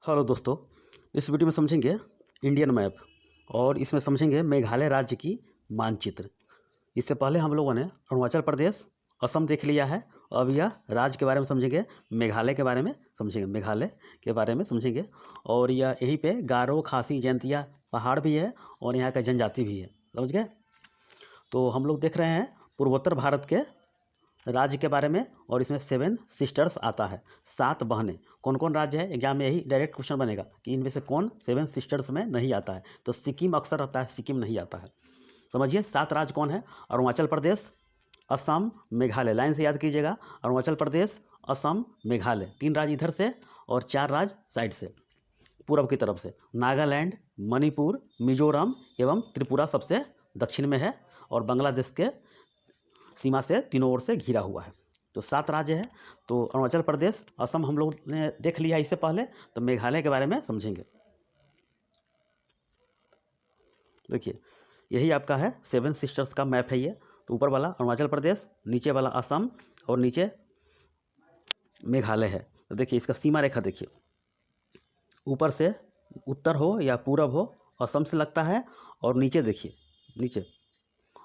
Hello दोस्तों, इस video में समझेंगे इंडियन मैप और इसमें समझेंगे मेघालय राज्य की मानचित्र। इससे पहले हम लोगों ने अरुणाचल प्रदेश, असम देख लिया है। अब यह राज्य के बारे में समझेंगे, मेघालय के बारे में समझेंगे, मेघालय के बारे में समझेंगे। और यह यहीं पे गारो, खासी, जयंतिया पहाड़ भी है और यहाँ का जनजाति भी है। समझ गए? तो हम लोग देख रहे हैं पूर्वोत्तर भारत के राज्य के बारे में और इसमें 7 सिस्टर्स आता है, 7 बहनें। कौन कौन राज्य है? एग्जाम में यही डायरेक्ट क्वेश्चन बनेगा कि इनमें से कौन 7 सिस्टर्स में नहीं आता है। तो सिक्किम अक्सर आता है, सिक्किम नहीं आता है। समझिए 7 राज्य कौन है? अरुणाचल प्रदेश, असम, मेघालय। लाइन से याद कीजिएगा, अरुणाचल प्रदेश, असम, मेघालय। 3 राज्य इधर से और 4 राज्य साइड से, पूर्व की तरफ से। नागालैंड, मणिपुर, मिजोरम एवं त्रिपुरा सबसे दक्षिण में है और बांग्लादेश के सीमा से तीनों ओर से घिरा हुआ है। तो 7 राज्य है। तो अरुणाचल प्रदेश, असम हम लोग ने देख लिया इससे पहले। तो मेघालय के बारे में समझेंगे। देखिए, यही आपका है 7 सिस्टर्स का मैप है ये। तो ऊपर वाला अरुणाचल प्रदेश, नीचे वाला असम और नीचे मेघालय है। तो देखिए इसका सीमा रेखा देखिए, ऊपर से उत्तर हो या पूरब हो, असम से लगता है। और नीचे देखिए, नीचे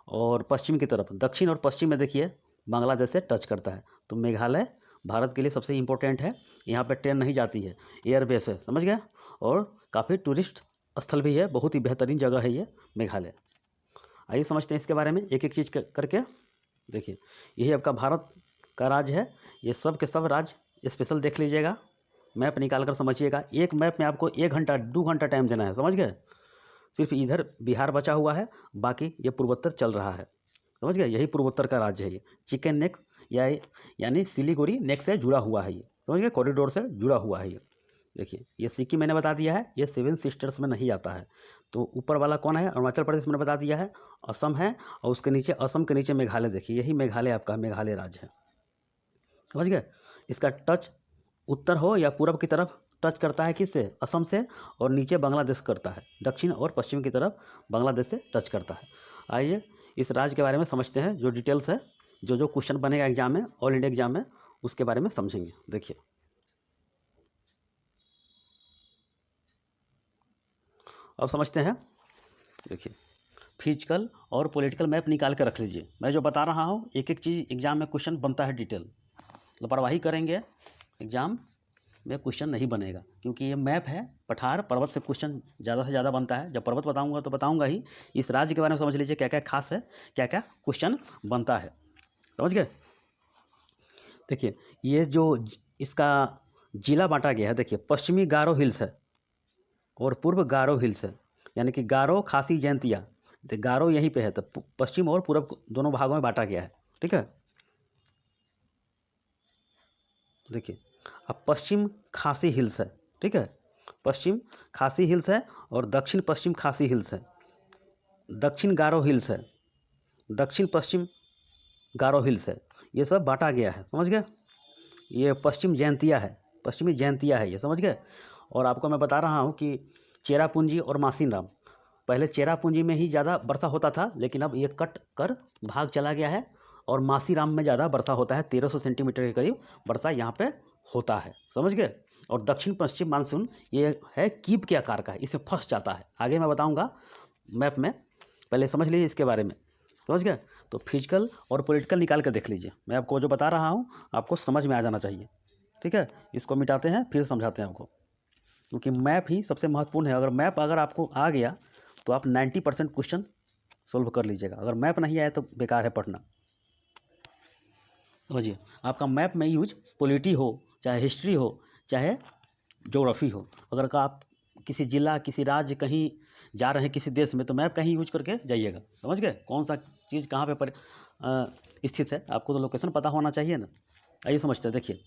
और पश्चिम की तरफ, दक्षिण और पश्चिम में देखिए बांग्लादेश से टच करता है। तो मेघालय भारत के लिए सबसे इम्पोर्टेंट है। यहाँ पे ट्रेन नहीं जाती है, एयरबेस है। समझ गए? और काफ़ी टूरिस्ट स्थल भी है, बहुत ही बेहतरीन जगह है ये मेघालय। आइए समझते हैं इसके बारे में एक एक चीज़ करके। देखिए, यही आपका भारत का राज्य है। ये सब के सब राज्य स्पेशल देख लीजिएगा, मैप निकाल कर समझिएगा। एक मैप में आपको 1 घंटा 2 घंटा टाइम देना है। समझ गए? सिर्फ इधर बिहार बचा हुआ है, बाकी ये पूर्वोत्तर चल रहा है। समझ गए? यही पूर्वोत्तर का राज्य है ये। चिकन नेक यानी सिलीगुड़ी नेक से जुड़ा हुआ है ये। समझ गए? कॉरिडोर से जुड़ा हुआ है ये। देखिए, ये सिक्किम मैंने बता दिया है, ये 7 सिस्टर्स में नहीं आता है। तो ऊपर वाला कौन है? अरुणाचल प्रदेश मैंने बता दिया है, असम है और उसके नीचे, असम के नीचे मेघालय। देखिए यही मेघालय आपका मेघालय राज्य है। समझ गए? इसका टच उत्तर हो या पूरब की तरफ टच करता है किससे? असम से। और नीचे बांग्लादेश करता है, दक्षिण और पश्चिम की तरफ बांग्लादेश से टच करता है। आइए इस राज्य के बारे में समझते हैं, जो डिटेल्स है, जो जो क्वेश्चन बनेगा एग्जाम में, ऑल इंडिया एग्जाम में, उसके बारे में समझेंगे। देखिए, अब समझते हैं। देखिए, फिजिकल और पॉलिटिकल मैप निकाल कर रख लीजिए। मैं जो बता रहा हूँ एक एक चीज़ एग्जाम में क्वेश्चन बनता है डिटेल। लापरवाही करेंगे एग्जाम में क्वेश्चन नहीं बनेगा, क्योंकि ये मैप है। पठार पर्वत से क्वेश्चन ज़्यादा से ज़्यादा बनता है। जब पर्वत बताऊंगा तो बताऊंगा ही। इस राज्य के बारे में समझ लीजिए क्या क्या खास है, क्या क्या क्वेश्चन बनता है। समझ गए? देखिए, ये जो इसका जिला बांटा गया है, देखिए पश्चिमी गारो हिल्स है और पूर्व गारो हिल्स है। यानी कि गारो, खासी, जैंतिया। तो गारो यहीं पे है, तो पश्चिम और पूर्व दोनों भागों में बांटा गया है। ठीक है? देखिए, अब पश्चिम खासी हिल्स है। ठीक है? पश्चिम खासी हिल्स है और दक्षिण पश्चिम खासी हिल्स है। दक्षिण गारो हिल्स है, दक्षिण पश्चिम गारो हिल्स है। ये सब बांटा गया है। समझ गए? ये पश्चिम जैंतिया है, पश्चिमी जैंतिया है ये। समझ गए? और आपको मैं बता रहा हूँ कि चेरापूंजी और मासीनराम, पहले चेरापूंजी में ही ज़्यादा वर्षा होता था, लेकिन अब ये कट कर भाग चला गया है और मासीराम में ज़्यादा वर्षा होता है। 1300 सेंटीमीटर के करीब वर्षा यहाँ पे होता है। समझ गए? और दक्षिण पश्चिम मानसून ये है कीप के आकार का है, इसमें फंस जाता है। आगे मैं बताऊँगा मैप में, पहले समझ लीजिए इसके बारे में। समझ गए? तो फिजिकल और पॉलिटिकल निकाल कर देख लीजिए। मैं आपको जो बता रहा हूँ आपको समझ में आ जाना चाहिए। ठीक है? इसको मिटाते हैं फिर समझाते हैं आपको, क्योंकि मैप ही सबसे महत्वपूर्ण है। अगर मैप अगर आपको आ गया तो आप 90% क्वेश्चन सोल्व कर लीजिएगा। अगर मैप नहीं आया तो बेकार है पढ़ना। समझिए, आपका मैप में यूज पॉलिटी हो, चाहे हिस्ट्री हो, चाहे ज्योग्राफी हो। अगर का आप किसी जिला, किसी राज्य, कहीं जा रहे हैं किसी देश में, तो मैप कहीं यूज करके जाइएगा। समझ गए? कौन सा चीज़ कहाँ पे स्थित है, आपको तो लोकेशन पता होना चाहिए ना। आइए समझते हैं। देखिए,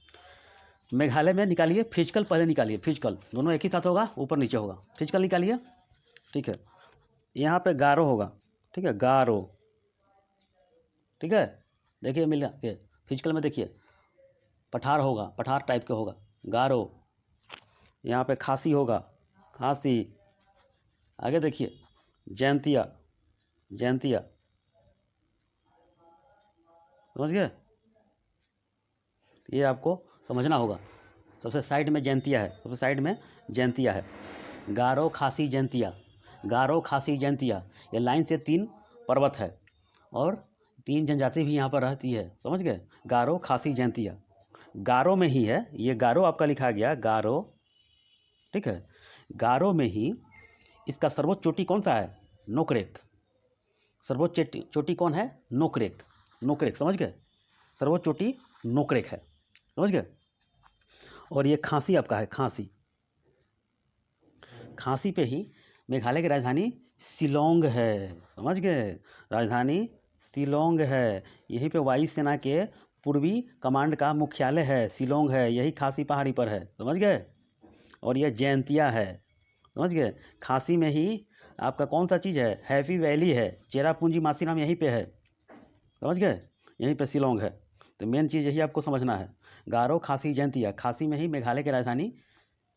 मेघालय में निकालिए फिजिकल, पहले निकालिए फिजिकल, दोनों एक ही साथ होगा, ऊपर नीचे होगा। फिजिकल निकालिए। ठीक है? यहाँ पे गारो होगा। ठीक है? गारो। ठीक है? देखिए मिल गया। फिजिकल में देखिए पठार होगा, पठार टाइप के होगा, गारो। यहाँ पे खासी होगा, खासी। आगे देखिए जैंतिया, जैंतिया। समझ गए? ये आपको समझना होगा। सबसे साइड में जैंतिया है, सबसे साइड में जैंतिया है। गारो, खासी, जैंतिया, गारो, खासी, जैंतिया, ये लाइन से 3 पर्वत है और 3 जनजाति भी यहाँ पर रहती है, समझ गए। गारो, खासी, जैंतिया, गारो में ही है, ये गारो आपका लिखा गया गारो, ठीक है। गारो में ही इसका सर्वोच्च चोटी कौन सा है? नोकरेक। सर्वोच्च चोटी कौन है? नोकरेक। नोकरेक, समझ गए। सर्वोच्च चोटी नोकरेक है, समझ गए। और ये खासी आपका है, खासी। खासी पे ही मेघालय की राजधानी शिलोंग है, समझ गए। राजधानी शिलोंग है। यहीं पे वायुसेना के पूर्वी कमांड का मुख्यालय है, शिलोंग है, यही खासी पहाड़ी पर है, समझ गए। और यह जैंतिया है, समझ गए। खासी में ही आपका कौन सा चीज़ है? हैप्पी वैली है, चेरापूंजी मासीराम यहीं पे है, समझ गए। यहीं पे शिलोंग है। तो मेन चीज़ यही आपको समझना है। गारो, खासी, जैंतिया, खासी में ही मेघालय की राजधानी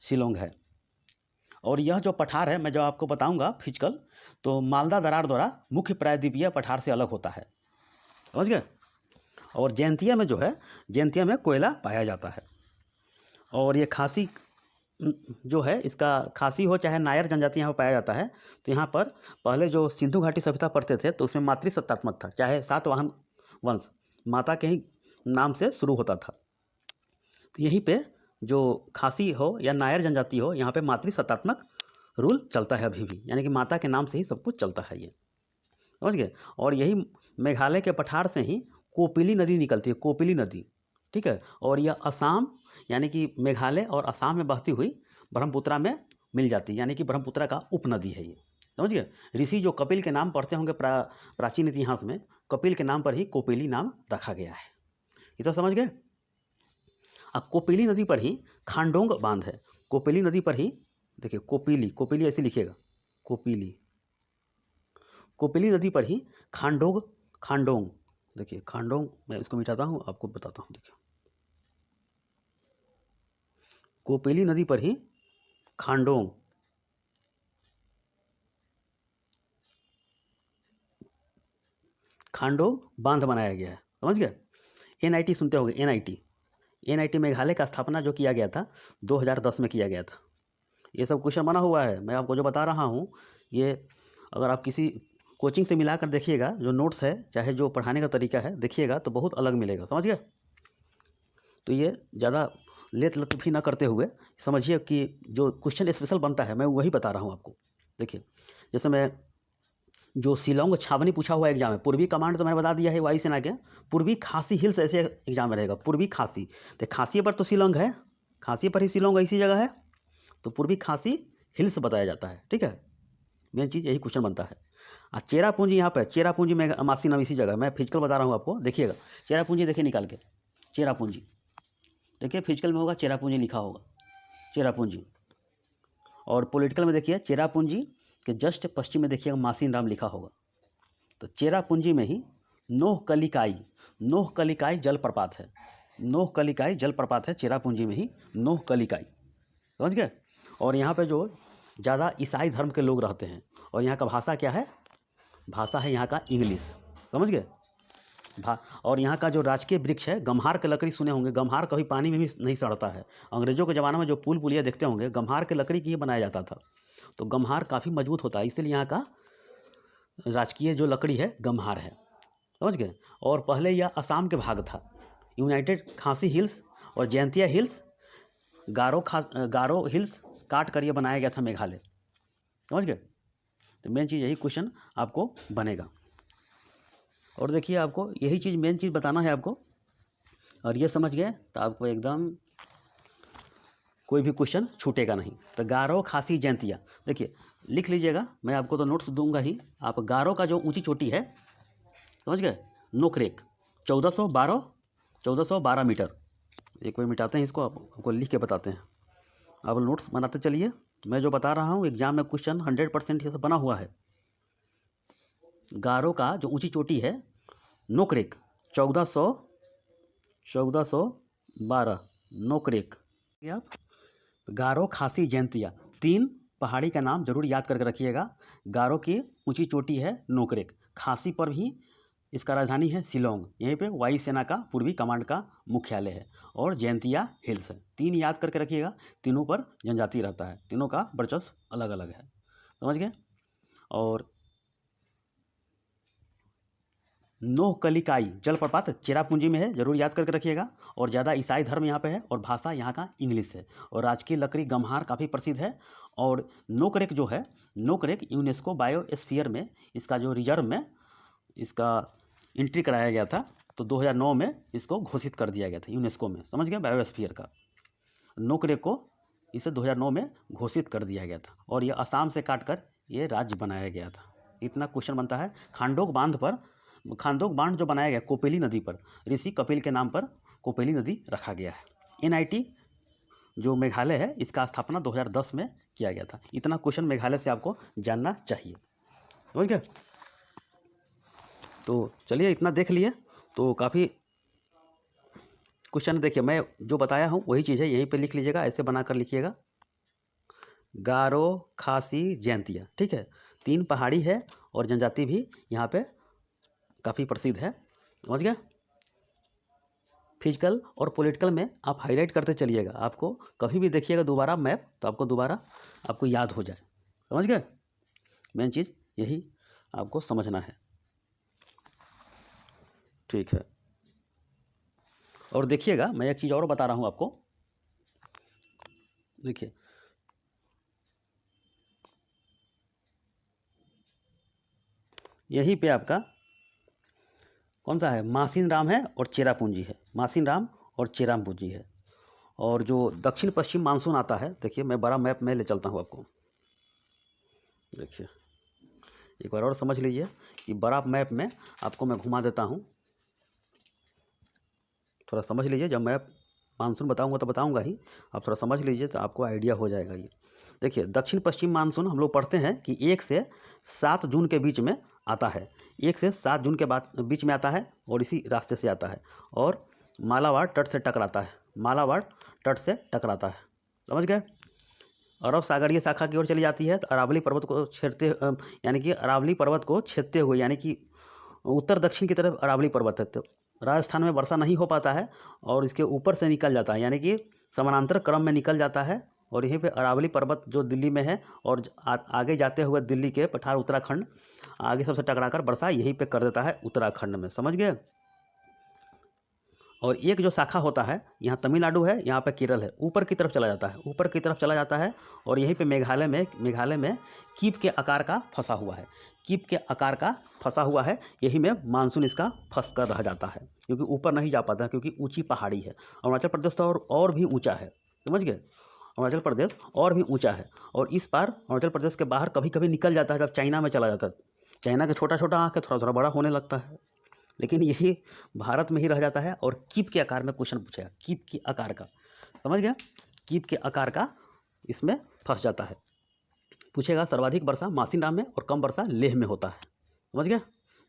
शिलोंग है। और यह जो पठार है, मैं जो आपको बताऊंगा फिजिकल, तो मालदा दरार द्वारा मुख्य प्रायद्वीपीय पठार से अलग होता है, समझ गए। और जैंतिया में जो है, जैंतिया में कोयला पाया जाता है। और ये खासी जो है, इसका खासी हो चाहे नायर जनजाति यहाँ पर पाया जाता है। तो यहाँ पर पहले जो सिंधु घाटी सभ्यता पढ़ते थे तो उसमें मातृसत्तात्मक था, चाहे सातवाहन वंश माता के ही नाम से शुरू होता था। तो यहीं पे जो खासी हो या नायर जनजाति हो, यहाँ पे मातृसत्तात्मक रूल चलता है अभी भी, यानी कि माता के नाम से ही सब कुछ चलता है, ये समझ गए। और यही मेघालय के पठार से ही कोपिली नदी निकलती है, कोपिली नदी, ठीक है। और यह असम यानी कि मेघालय और असम में बहती हुई ब्रह्मपुत्रा में मिल जाती है, यानी कि ब्रह्मपुत्रा का उपनदी है ये, समझ गए। ऋषि जो कपिल के नाम पढ़ते होंगे प्राचीन इतिहास में, कपिल के नाम पर ही कोपिली नाम रखा गया है, ये तो समझ गए। अब कोपिली नदी पर ही खांडोंग बांध है। कोपिली नदी पर ही देखिए, कोपिली, कोपिली ऐसे लिखिएगा, कोपिली। कोपिली नदी पर ही खांडोंग, खांडोंग, देखिए खांडोंग, मैं इसको मिटाता हूँ, आपको बताता हूँ। देखिए, कोपिली नदी पर ही खांडोंग, खांडोंग बांध बनाया गया है, समझ गए। एनआईटी सुनते होंगे, एनआईटी, एनआईटी मेघालय का स्थापना जो किया गया था 2010 में किया गया था। ये सब क्वेश्चन बना हुआ है, मैं आपको जो बता रहा हूँ ये अगर आप किसी कोचिंग से मिलाकर देखिएगा, जो नोट्स है चाहे जो पढ़ाने का तरीका है देखिएगा तो बहुत अलग मिलेगा, समझ गए। तो ये ज़्यादा लेत लत भी ना करते हुए समझिए कि जो क्वेश्चन स्पेशल बनता है मैं वही बता रहा हूँ आपको। देखिए, जैसे मैं जो शिलोंग छावनी पूछा हुआ एग्जाम है, पूर्वी कमांड तो मैंने बता दिया है वायुसेना के, पूर्वी खासी हिल्स ऐसे एग्जाम में रहेगा, पूर्वी खासी। तो खासी पर तो शिलोंग है, खासी पर ही शिलोंग इसी जगह है, तो पूर्वी खासी हिल्स बताया जाता है, ठीक है। मेन चीज़ यही क्वेश्चन बनता है। चेरापूंजी यहाँ पर, चेरापूंजी में मासी नाम इसी जगह, मैं फिजिकल बता रहा हूँ आपको, देखिएगा चेरापूंजी देखिए निकाल के, चेरापूंजी देखिए फिजिकल में होगा, चेरापूंजी लिखा होगा, चेरापूंजी। और पॉलिटिकल में देखिए चेरापूंजी के जस्ट पश्चिम में देखिएगा मासीन राम लिखा होगा। तो चेरापूंजी में ही नोहकलिकाई, नोहकलिकाई जलप्रपात है, नोहकलिकाई जलप्रपात है चेरापूंजी में ही, नोहकलिकाई, समझ गए। और यहाँ पे जो ज़्यादा ईसाई धर्म के लोग रहते हैं, और यहाँ का भाषा क्या है? भाषा है यहाँ का इंग्लिश, समझ गए। और यहाँ का जो राजकीय वृक्ष है गम्हार के लकड़ी, सुने होंगे, गम्हार कभी पानी में भी नहीं सड़ता है। अंग्रेजों के ज़माने में जो पुल पुलिया देखते होंगे गम्हार के लकड़ी की ही बनाया जाता था। तो गम्हार काफ़ी मजबूत होता है, इसलिए यहाँ का राजकीय जो लकड़ी है गम्हार है, समझ गए। और पहले यह असम के भाग था। यूनाइटेड खासी हिल्स और जैंतिया हिल्स, गारो हिल्स काट कर ये बनाया गया था मेघालय, समझ गए। तो मेन चीज़ यही क्वेश्चन आपको बनेगा। और देखिए आपको यही चीज़ मेन चीज़ बताना है आपको, और ये समझ गए तो आपको एकदम कोई भी क्वेश्चन छूटेगा नहीं। तो गारो, खासी, जैंतिया, देखिए लिख लीजिएगा, मैं आपको तो नोट्स दूंगा ही। आप गारो का जो ऊंची चोटी है, समझ गए, नोकरेक 1412 मीटर। एक बार मिटाते हैं इसको, आपको लिख के बताते हैं, आप नोट्स बनाते चलिए। मैं जो बता रहा हूँ एग्जाम में क्वेश्चन 100% ये सब बना हुआ है। गारो का जो ऊंची चोटी है नोकरेक 1412 नोकरेक। आप गारो, खासी, जैंतिया 3 पहाड़ी का नाम जरूर याद करके रखिएगा। गारो की ऊंची चोटी है नोकरेक, खासी पर भी इसका राजधानी है शिलोंग। यहीं पे वायुसेना का पूर्वी कमांड का मुख्यालय है। और जयंतिया हिल्स है। 3 याद करके रखिएगा, तीनों पर जनजाति रहता है, तीनों का वर्चस्व अलग अलग है, समझ गए। और नोहकलिकाई जलप्रपात चेरापूंजी में है, जरूर याद करके रखिएगा। और ज़्यादा ईसाई धर्म यहाँ पे है और भाषा यहाँ का इंग्लिश है। और राजकीय लकड़ी गम्हार काफ़ी प्रसिद्ध है। और नोकरेक जो है, नोकरेक यूनेस्को बायोस्फीयर में इसका जो रिजर्व में इसका एंट्री कराया गया था, तो 2009 में इसको घोषित कर दिया गया था यूनेस्को में, समझ गए, बायोस्फीयर का। नोकरेक को इसे 2009 में घोषित कर दिया गया था। और ये असम से काटकर ये राज्य बनाया गया था। इतना क्वेश्चन बनता है। खांडोक बांध जो बनाया गया कोपेली नदी पर, ऋषि कपिल के नाम पर कोपेली नदी रखा गया है। NIT जो मेघालय है, इसका स्थापना 2010 में किया गया था। इतना क्वेश्चन मेघालय से आपको जानना चाहिए, समझ गए। तो चलिए इतना देख लिए, तो काफ़ी क्वेश्चन देखिए, मैं जो बताया हूँ वही चीज़ है, यहीं पे लिख लीजिएगा, ऐसे बना कर लिखिएगा, गारो, खासी, जयंतिया, ठीक है। 3 पहाड़ी है और जनजाति भी यहाँ पे काफ़ी प्रसिद्ध है, समझ गए। फिजिकल और पॉलिटिकल में आप हाईलाइट करते चलिएगा, आपको कभी भी देखिएगा दोबारा मैप तो आपको दोबारा आपको याद हो जाए, समझ गए। मेन चीज़ यही आपको समझना है, ठीक है। और देखिएगा, मैं एक चीज़ और बता रहा हूँ आपको, देखिए यहीं पे आपका कौन सा है, मासिन राम है और चेरापूंजी है, मासिन राम और चेरापूंजी है। और जो दक्षिण पश्चिम मानसून आता है, देखिए मैं बड़ा मैप में ले चलता हूँ आपको, देखिए एक बार और समझ लीजिए कि बड़ा मैप में आपको मैं घुमा देता हूँ, थोड़ा समझ लीजिए। जब मैं मानसून बताऊंगा तो बताऊंगा ही, आप थोड़ा समझ लीजिए तो आपको आइडिया हो जाएगा। ये देखिए दक्षिण पश्चिम मानसून हम लोग पढ़ते हैं कि 1 से 7 जून के बीच में आता है, 1 से 7 जून के बाद बीच में आता है और इसी रास्ते से आता है और मालाबार तट से टकराता है, मालाबार तट से टकराता है, समझ गए। अरब सागरीय शाखा की ओर चली जाती है तो अरावली पर्वत को छेड़ते, यानी कि अरावली पर्वत को छेदते हुए, यानी कि उत्तर दक्षिण की तरफ अरावली पर्वत है, तो राजस्थान में वर्षा नहीं हो पाता है और इसके ऊपर से निकल जाता है, यानी कि समानांतर क्रम में निकल जाता है। और यहीं पे अरावली पर्वत जो दिल्ली में है और आगे जाते हुए दिल्ली के पठार उत्तराखंड आगे सबसे टकराकर वर्षा यहीं पे कर देता है उत्तराखंड में, समझ गए। और एक जो शाखा होता है, यहाँ तमिलनाडु है, यहाँ पे केरल है, ऊपर की तरफ चला जाता है, ऊपर की तरफ चला जाता है। और यहीं पे मेघालय में कीप के आकार का फंसा हुआ है, कीप के आकार का फंसा हुआ है, यही में मानसून इसका फंस कर रह जाता है, क्योंकि ऊपर नहीं जा पाता है, क्योंकि ऊंची पहाड़ी है। अरुणाचल प्रदेश तो और भी ऊंचा है, समझ गए, अरुणाचल प्रदेश और भी ऊंचा है। और इस पार अरुणाचल प्रदेश के बाहर कभी कभी निकल जाता है, जब चाइना में चला जाता है, चाइना के छोटा छोटा आँख थोड़ा थोड़ा बड़ा होने लगता है, लेकिन यही भारत में ही रह जाता है। और कीप के आकार में क्वेश्चन पूछेगा, कीप के आकार का, समझ गया, कीप के आकार का इसमें फंस जाता है। पूछेगा सर्वाधिक वर्षा मासिनराम में और कम वर्षा लेह में होता है, समझ गया।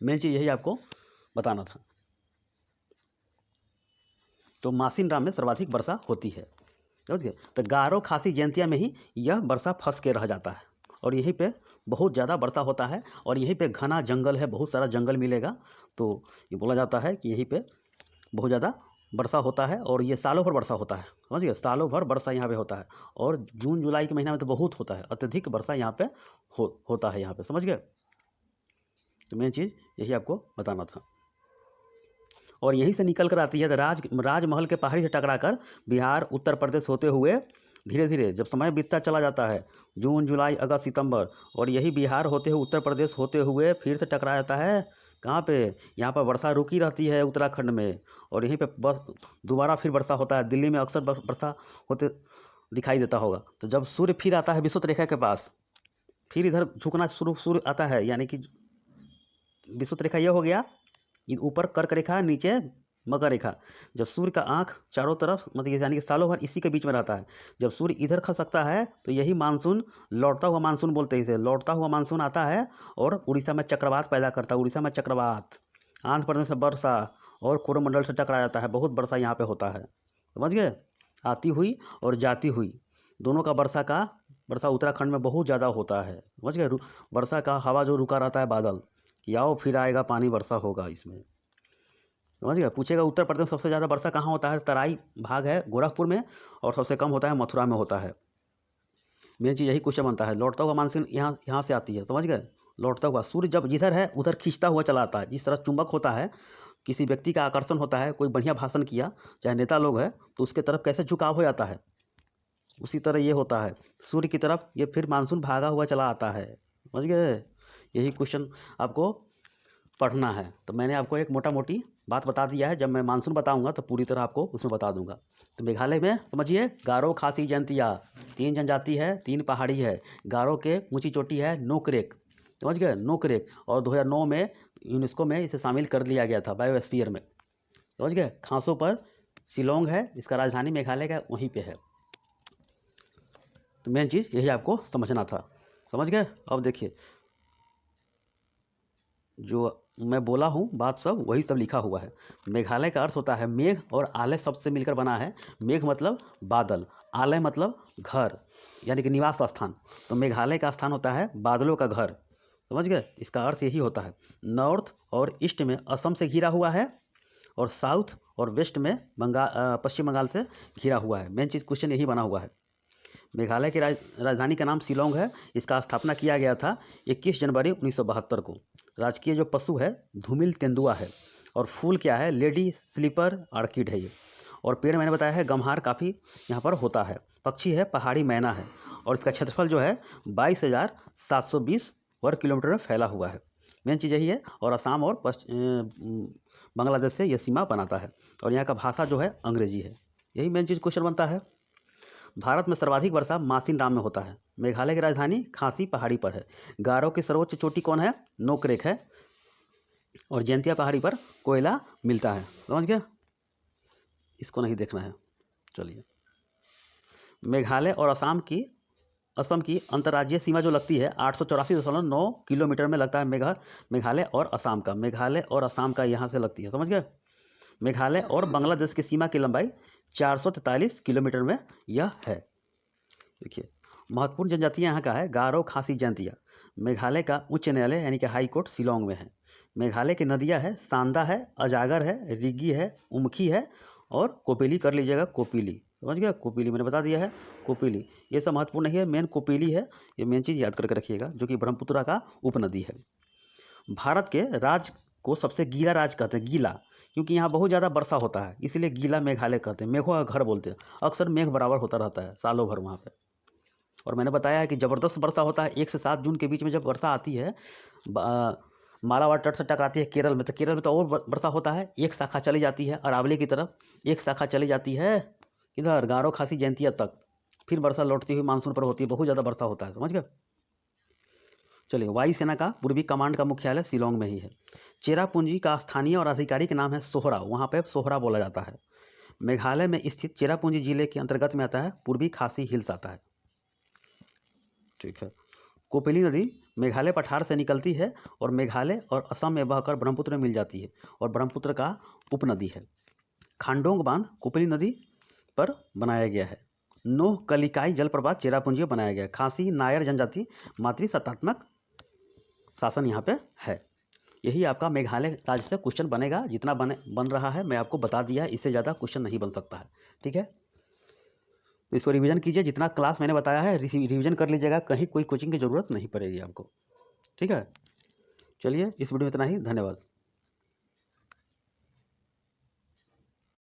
मेन चीज़ यही आपको बताना था। तो मासिनराम में सर्वाधिक वर्षा होती है, समझ गए। तो गारो, खासी, जयंतिया में ही यह वर्षा फंस के रह जाता है और यहीं पे बहुत ज़्यादा वर्षा होता है। और यहीं पे घना जंगल है, बहुत सारा जंगल मिलेगा, तो ये बोला जाता है कि यहीं पे बहुत ज़्यादा वर्षा होता है और ये सालों भर वर्षा होता है, समझ गए, सालों भर वर्षा यहाँ पे होता है। और जून जुलाई के महीना में तो बहुत होता है, अत्यधिक वर्षा यहाँ पे होता है यहाँ पे, समझ गए। तो मेन चीज़ यही आपको बताना था। और यहीं से निकल कर आती है, तो राजमहल के पहाड़ी से टकराकर बिहार, उत्तर प्रदेश होते हुए धीरे धीरे जब समय बीतता चला जाता है, जून, जुलाई, अगस्त, सितंबर, और यही बिहार होते हुए उत्तर प्रदेश होते हुए फिर से टकरा जाता है कहाँ पे, यहाँ पर वर्षा रुकी रहती है उत्तराखंड में। और यहीं पे बस दोबारा फिर वर्षा होता है, दिल्ली में अक्सर वर्षा होते दिखाई देता होगा। तो जब सूर्य फिर आता है विषुवत रेखा के पास, फिर इधर झुकना शुरू आता है, यानी कि विषुवत रेखा यह हो गया, ऊपर कर्क रेखा, नीचे मकर रेखा। जब सूर्य का आँख चारों तरफ, मतलब यानी कि सालों भर इसी के बीच में रहता है, जब सूर्य इधर खसकता है तो यही मानसून, लौटता हुआ मानसून बोलते हैं इसे, लौटता हुआ मानसून आता है और उड़ीसा में चक्रवात पैदा करता है, उड़ीसा में चक्रवात, आंध्र प्रदेश में वर्षा और कोरोमंडल से टकरा जाता है, बहुत वर्षा यहाँ पे होता है, समझ गए। आती हुई और जाती हुई दोनों का वर्षा उत्तराखंड में बहुत ज़्यादा होता है, समझ गए। वर्षा का हवा जो रुका रहता है, बादल, कि आओ फिर आएगा पानी, वर्षा होगा इसमें, समझ गए। पूछेगा उत्तर प्रदेश में सबसे ज़्यादा वर्षा कहाँ होता है, तराई भाग है गोरखपुर में, और सबसे कम होता है मथुरा में होता है। मेन चीज़ यही क्वेश्चन बनता है। लौटता हुआ मानसून यहाँ से आती है, समझ गए। लौटता हुआ सूर्य जब जिधर है उधर खींचता हुआ चला आता है। जिस तरह चुंबक होता है, किसी व्यक्ति का आकर्षण होता है, कोई बढ़िया भाषण किया, चाहे नेता लोग है, तो उसके तरफ कैसे झुकाव हो जाता है, उसी तरह ये होता है सूर्य की तरफ, ये फिर मानसून भागा हुआ चला आता है, समझ गए। यही क्वेश्चन आपको पढ़ना है। तो मैंने आपको एक मोटा मोटी बात बता दिया है, जब मैं मानसून बताऊंगा तो पूरी तरह आपको उसमें बता दूंगा। तो मेघालय में समझिए, गारो, खासी, जयंतिया 3 जनजाति है, 3 पहाड़ी है। गारो के ऊंची चोटी है नोकरेक, समझ गए, नोकरेक, और 2009 में यूनेस्को में इसे शामिल कर लिया गया था बायोस्फीयर में, समझ गए। खासों पर शिलोंग है, इसका राजधानी मेघालय का वहीं पे है। तो मेन चीज़ यही आपको समझना था, समझ गए। अब देखिए, जो मैं बोला हूँ बात सब वही सब लिखा हुआ है। मेघालय का अर्थ होता है मेघ और आलय शब्द से मिलकर बना है। मेघ मतलब बादल, आलय मतलब घर, यानी कि निवास स्थान। तो मेघालय का स्थान होता है बादलों का घर, समझ गए। इसका अर्थ यही होता है। नॉर्थ और ईस्ट में असम से घिरा हुआ है, और साउथ और वेस्ट में पश्चिम बंगाल से घिरा हुआ है। मेन चीज़ क्वेश्चन यही बना हुआ है। मेघालय की राजधानी का नाम शिलोंग है। इसका स्थापना किया गया था 21 जनवरी 1972 को। राजकीय जो पशु है धूमिल तेंदुआ है, और फूल क्या है, लेडी स्लीपर ऑर्किड है ये। और पेड़ मैंने बताया है गम्हार काफ़ी यहाँ पर होता है। पक्षी है पहाड़ी मैना है, और इसका क्षेत्रफल जो है 22,720 वर्ग किलोमीटर में फैला हुआ है। मेन चीज़ यही है। और असम और बांग्लादेश से यह सीमा बनाता है, और यहाँ का भाषा जो है अंग्रेजी है। यही मेन चीज़ क्वेश्चन बनता है। भारत में सर्वाधिक वर्षा मासिन राम में होता है। मेघालय की राजधानी खासी पहाड़ी पर है। गारो की सर्वोच्च चोटी कौन है, नोकरेक है, और जयंतिया पहाड़ी पर कोयला मिलता है, समझ गए। इसको नहीं देखना है। चलिए, मेघालय और असम की अंतर्राज्यीय सीमा जो लगती है 884.9 किलोमीटर में लगता है। मेघालय और असम का, मेघालय और असम का यहाँ से लगती है, समझ गए। मेघालय और बांग्लादेश की सीमा की लंबाई 443 किलोमीटर में यह है। देखिए, महत्वपूर्ण जनजातियाँ यहाँ का है गारो, खासी, जयंतिया। मेघालय का उच्च न्यायालय यानी कि हाई कोर्ट शिलोंग में है। मेघालय की नदियाँ है सांदा है, अजागर है, रिगी है, उमखी है, और कोपिली कर लीजिएगा, कोपिली, समझ गया। कोपिली मैंने बता दिया है, कोपिली। ये सब महत्वपूर्ण नहीं है, मेन कोपिली है, ये मेन चीज़ याद करके रखिएगा, जो कि ब्रह्मपुत्र का उपनदी है। भारत के राज्य को सबसे गीला राज्य कहते हैं, गीला, क्योंकि यहाँ बहुत ज़्यादा वर्षा होता है, इसलिए गीला मेघालय कहते हैं। मेघों का घर बोलते हैं, अक्सर मेघ बराबर होता रहता है सालों भर वहाँ पे। और मैंने बताया है कि ज़बरदस्त वर्षा होता है 1 से 7 जून के बीच में। जब वर्षा आती है मालाबार तट से टकराती है केरल में, तो केरल में तो और वर्षा होता है। एक शाखा चली जाती है अरावली की तरफ, एक शाखा चली जाती है इधर गारो, खासी, जयंतिया तक, फिर वर्षा लौटती हुई मानसून पर होती है। बहुत ज़्यादा वर्षा होता है, समझ गए। चलिए, वायुसेना का पूर्वी कमांड का मुख्यालय शिलोंग में ही है। चेरापूंजी का स्थानीय और आधिकारिक नाम है सोहरा, वहाँ पे सोहरा बोला जाता है। मेघालय में स्थित चेरापूंजी जिले के अंतर्गत में आता है, पूर्वी खासी हिल्स आता है, ठीक है। कोपिली नदी मेघालय पठार से निकलती है, और मेघालय और असम में बहकर ब्रह्मपुत्र में मिल जाती है, और ब्रह्मपुत्र का उपनदी है। खांडोंग बांध कोपिली नदी पर बनाया गया है। नोह कलिकाई जलप्रपात चेरापूंजी में बनाया गया है। खासी नायर जनजाति मातृसत्तात्मक शासन यहाँ पे है। यही आपका मेघालय राज्य से क्वेश्चन बनेगा। जितना बन रहा है मैं आपको बता दिया, इससे ज़्यादा क्वेश्चन नहीं बन सकता है, ठीक है। तो इसको रिवीजन कीजिए, जितना क्लास मैंने बताया है रिवीजन कर लीजिएगा, कहीं कोई कोचिंग की ज़रूरत नहीं पड़ेगी आपको, ठीक है। चलिए, इस वीडियो में इतना ही, धन्यवाद।